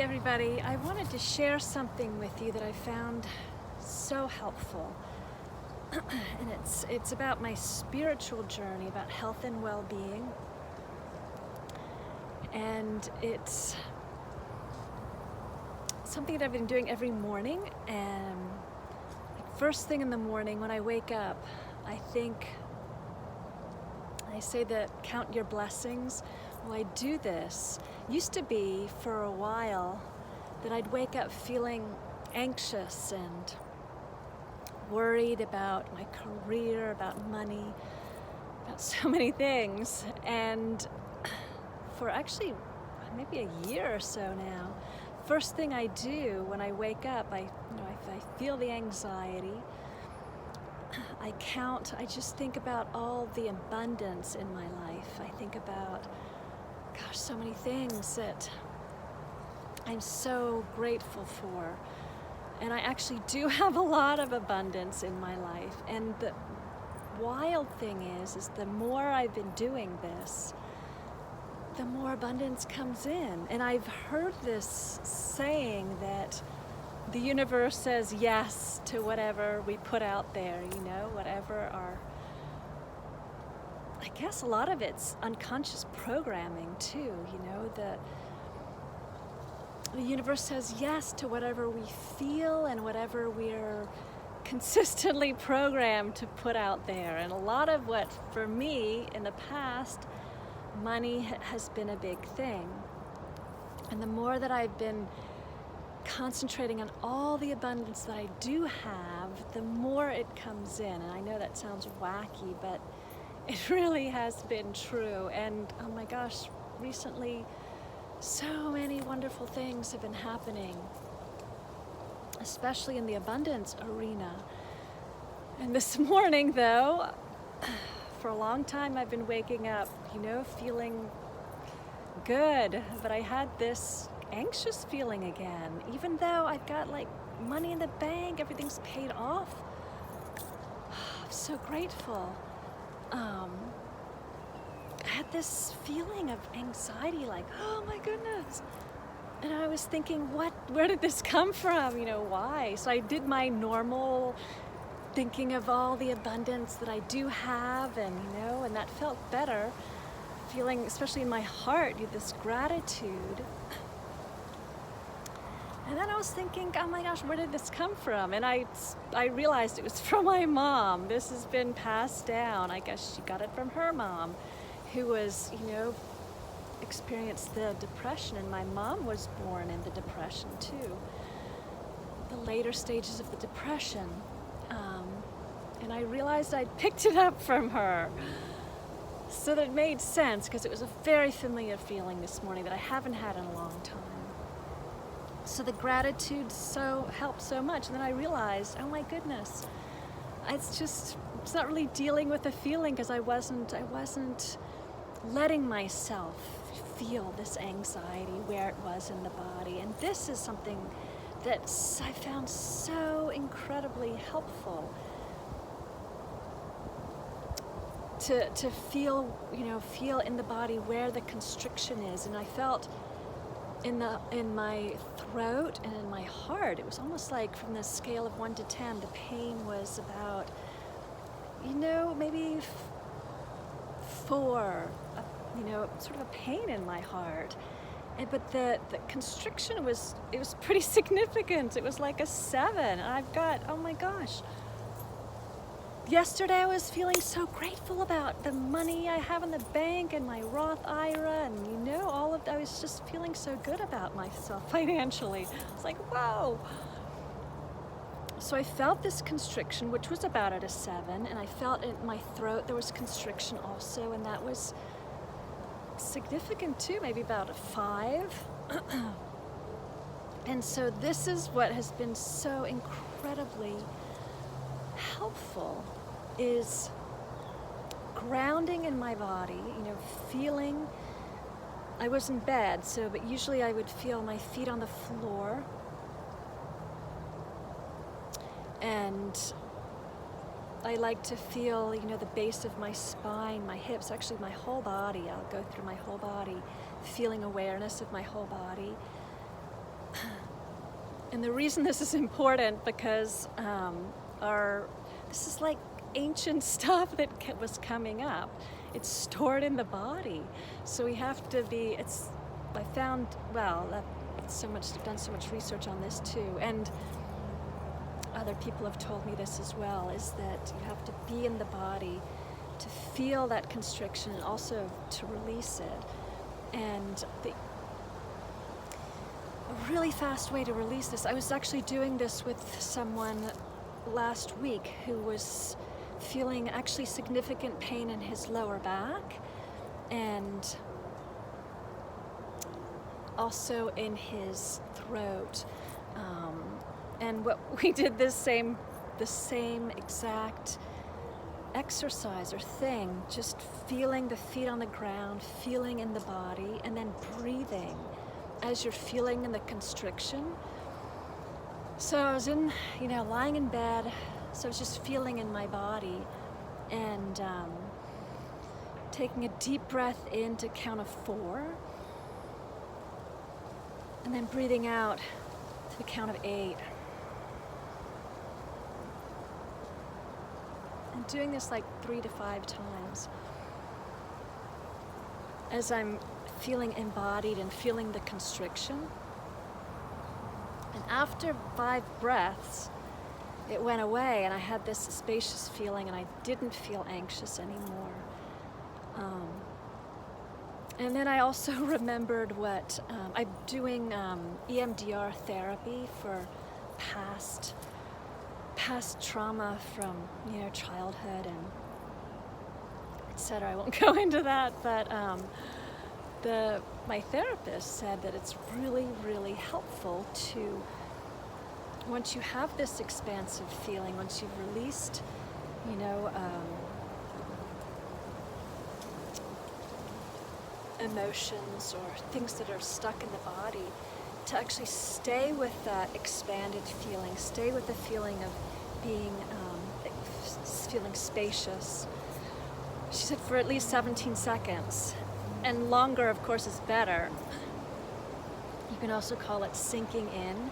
everybody. I wanted to share something with you that I found so helpful. And it's about my spiritual journey, about health and well-being. And it's something that I've been doing every morning. And first thing in the morning when I wake up, I say that count your blessings. Well, I do this. Used to be for a while that I'd wake up feeling anxious and worried about my career, about money, about so many things. And for actually maybe a year or so now, first thing I do when I wake up, I feel the anxiety. I just think about all the abundance in my life. I think about, gosh, so many things that I'm so grateful for. And I actually do have a lot of abundance in my life. And the wild thing is the more I've been doing this, the more abundance comes in. And I've heard this saying that the universe says yes to whatever we put out there, whatever I guess a lot of it's unconscious programming too, the universe says yes to whatever we feel and whatever we're consistently programmed to put out there. And a lot of what, for me, in the past, money has been a big thing. And the more that I've been concentrating on all the abundance that I do have, the more it comes in. And I know that sounds wacky, but it really has been true. And oh my gosh, recently so many wonderful things have been happening, especially in the abundance arena. And this morning though, for a long time I've been waking up, feeling good, but I had this anxious feeling again, even though I've got like money in the bank, everything's paid off. I'm so grateful. I had this feeling of anxiety, like, oh my goodness. And I was thinking, where did this come from? Why? So I did my normal thinking of all the abundance that I do have, and that felt better. Feeling, especially in my heart, this gratitude. And then I was thinking, oh my gosh, where did this come from? And I realized it was from my mom. This has been passed down. I guess she got it from her mom, who was, experienced the Depression. And my mom was born in the Depression too, the later stages of the Depression. And I realized I'd picked it up from her. So that it made sense, because it was a very familiar feeling this morning that I haven't had in a long time. So the gratitude helped so much. And then I realized, oh my goodness, it's not really dealing with the feeling, because I wasn't letting myself feel this anxiety where it was in the body. And this is something that I found so incredibly helpful. To feel in the body where the constriction is. And I felt in my throat and in my heart, it was almost like, from the scale of 1 to 10, the pain was about, maybe 4, sort of a pain in my heart. But the constriction it was pretty significant. It was like a 7. And I've got, oh my gosh. Yesterday I was feeling so grateful about the money I have in the bank and my Roth IRA, and I was just feeling so good about myself financially. I was like, whoa. So I felt this constriction, which was about at a 7, and I felt in my throat there was constriction also, and that was significant too, maybe about a 5. And so this is what has been so incredibly helpful, is grounding in my body, feeling. I was in bed, but usually I would feel my feet on the floor, and I like to feel, the base of my spine, my hips, actually my whole body. I'll go through my whole body, feeling awareness of my whole body. And the reason this is important because this is like ancient stuff that was coming up. It's stored in the body, so we have to be. I found I've done so much research on this too, and other people have told me this as well. Is that you have to be in the body to feel that constriction and also to release it. And a really fast way to release this. I was actually doing this with someone last week who was feeling actually significant pain in his lower back and also in his throat. And what we did the same exact exercise or thing, just feeling the feet on the ground, feeling in the body, and then breathing as you're feeling in the constriction. So I was lying in bed, so I was just feeling in my body and taking a deep breath in to count of 4, and then breathing out to the count of 8. And doing this like 3 to 5 times as I'm feeling embodied and feeling the constriction. And after 5 breaths, it went away and I had this spacious feeling and I didn't feel anxious anymore. And then I also remembered what I'm doing EMDR therapy for past trauma from childhood and etc. I won't go into that, but my therapist said that it's really, really helpful to, once you have this expansive feeling, once you've released, emotions or things that are stuck in the body, to actually stay with that expanded feeling, stay with the feeling of being, feeling spacious. She said for at least 17 seconds. And longer, of course, is better. You can also call it sinking in.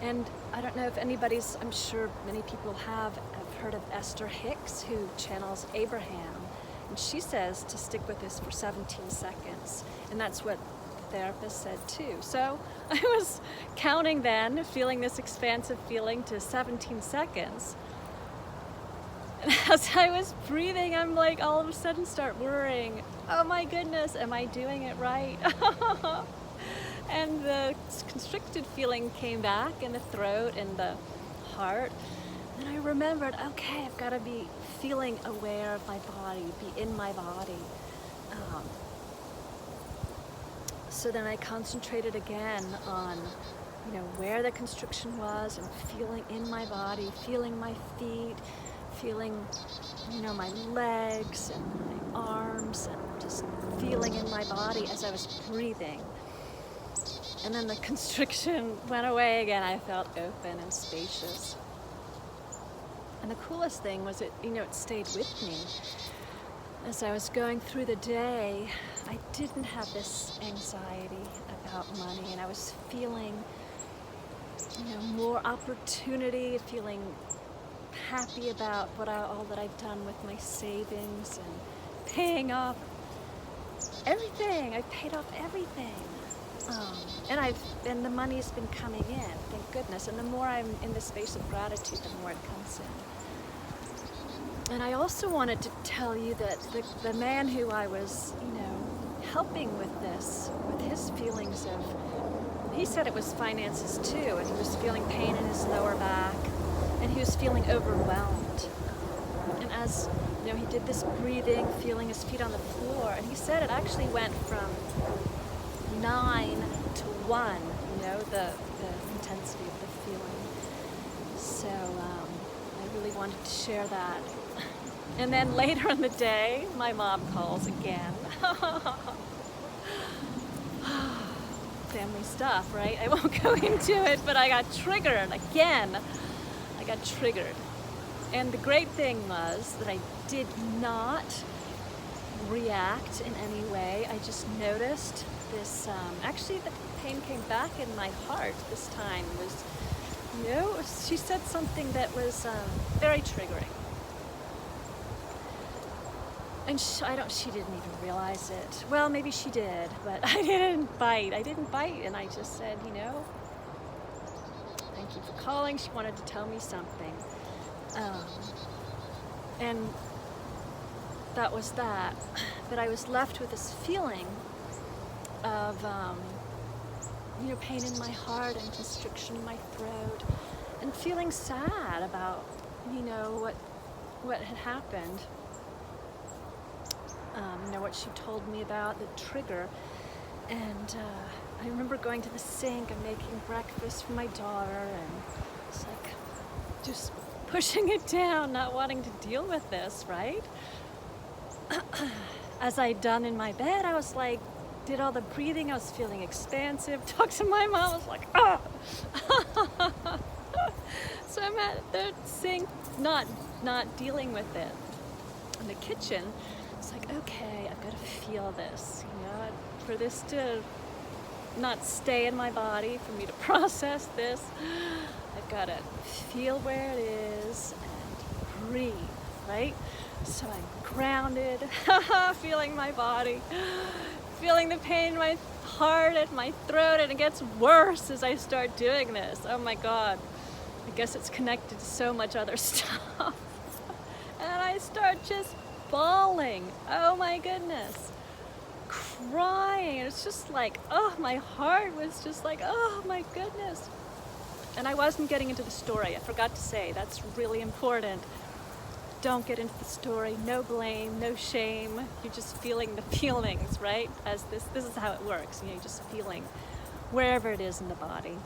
And I don't know if I'm sure many people have heard of Esther Hicks, who channels Abraham. And she says to stick with this for 17 seconds. And that's what the therapist said too. So I was counting then, feeling this expansive feeling to 17 seconds. And as I was breathing, I'm like all of a sudden start worrying, oh my goodness, am I doing it right? And the constricted feeling came back in the throat and the heart. And I remembered, okay, I've got to be feeling aware of my body, be in my body. So then I concentrated again on, where the constriction was and feeling in my body, feeling my feet, feeling, my legs and my arms, and just feeling in my body as I was breathing. And then the constriction went away again. I felt open and spacious. And the coolest thing was it stayed with me. As I was going through the day, I didn't have this anxiety about money, and I was feeling, more opportunity, feeling happy about all that I've done with my savings and paying off everything. I paid off everything. And the money's been coming in, thank goodness. And the more I'm in the space of gratitude, the more it comes in. And I also wanted to tell you that the man who I was, helping with this, with his feelings of, he said it was finances too, and he was feeling pain in his lower back, and he was feeling overwhelmed. And as, he did this breathing, feeling his feet on the floor, and he said it actually went from 9 to 1, the intensity of the feeling. So I really wanted to share that. And then later in the day, my mom calls again. Family stuff, right? I won't go into it, but I got triggered again. I got triggered. And the great thing was that I did not react in any way. I just noticed this, actually the pain came back in my heart this time. It was, she said something that was very triggering. And she didn't even realize it. Well, maybe she did, but I didn't bite. And I just said, thank you for calling. She wanted to tell me something. And that was that. But I was left with this feeling of, pain in my heart and constriction in my throat, and feeling sad about, what had happened. What she told me about, the trigger. And I remember going to the sink and making breakfast for my daughter, and it's like just pushing it down, not wanting to deal with this, right? As I'd done in my bed, I was like, did all the breathing, I was feeling expansive, talked to my mom, I was like, ah! So I'm at the sink, not dealing with it. In the kitchen, it's like, okay, I've got to feel this, for this to not stay in my body, for me to process this, I've got to feel where it is and breathe, right? So I'm grounded, feeling my body, feeling the pain in my heart and my throat, and it gets worse as I start doing this. Oh my God, I guess it's connected to so much other stuff. And I start just bawling, oh my goodness, crying, and it's just like, oh, my heart was just like, oh my goodness. And I wasn't getting into the story. I forgot to say, that's really important. Don't get into the story, no blame, no shame. You're just feeling the feelings, right? As this is how it works. You're just feeling wherever it is in the body,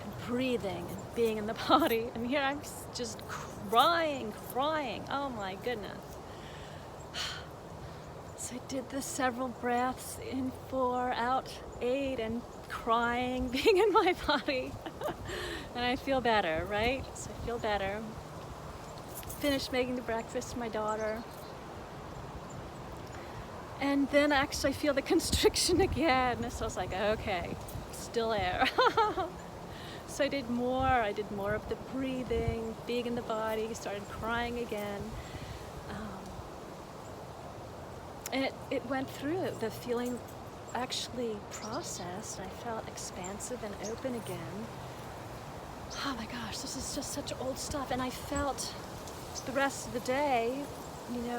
and breathing and being in the body. And here I'm just crying. Oh my goodness. So I did the several breaths, in 4, out 8, and crying, being in my body. And I feel better, right? So I feel better. Finished making the breakfast for my daughter. And then actually I feel the constriction again. So I was like, okay, still there. So I did more of the breathing, being in the body, started crying again. And it went through. The feeling actually processed. I felt expansive and open again. Oh my gosh, this is just such old stuff. And I felt the rest of the day,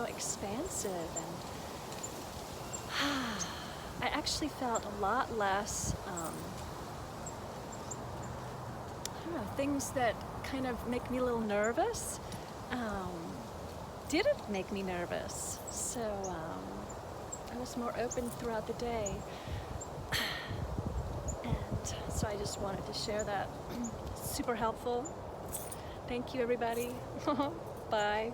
expansive. And I actually felt a lot less, things that kind of make me a little nervous. Didn't make me nervous. So I was more open throughout the day. And so I just wanted to share that. Super helpful. Thank you, everybody. Bye.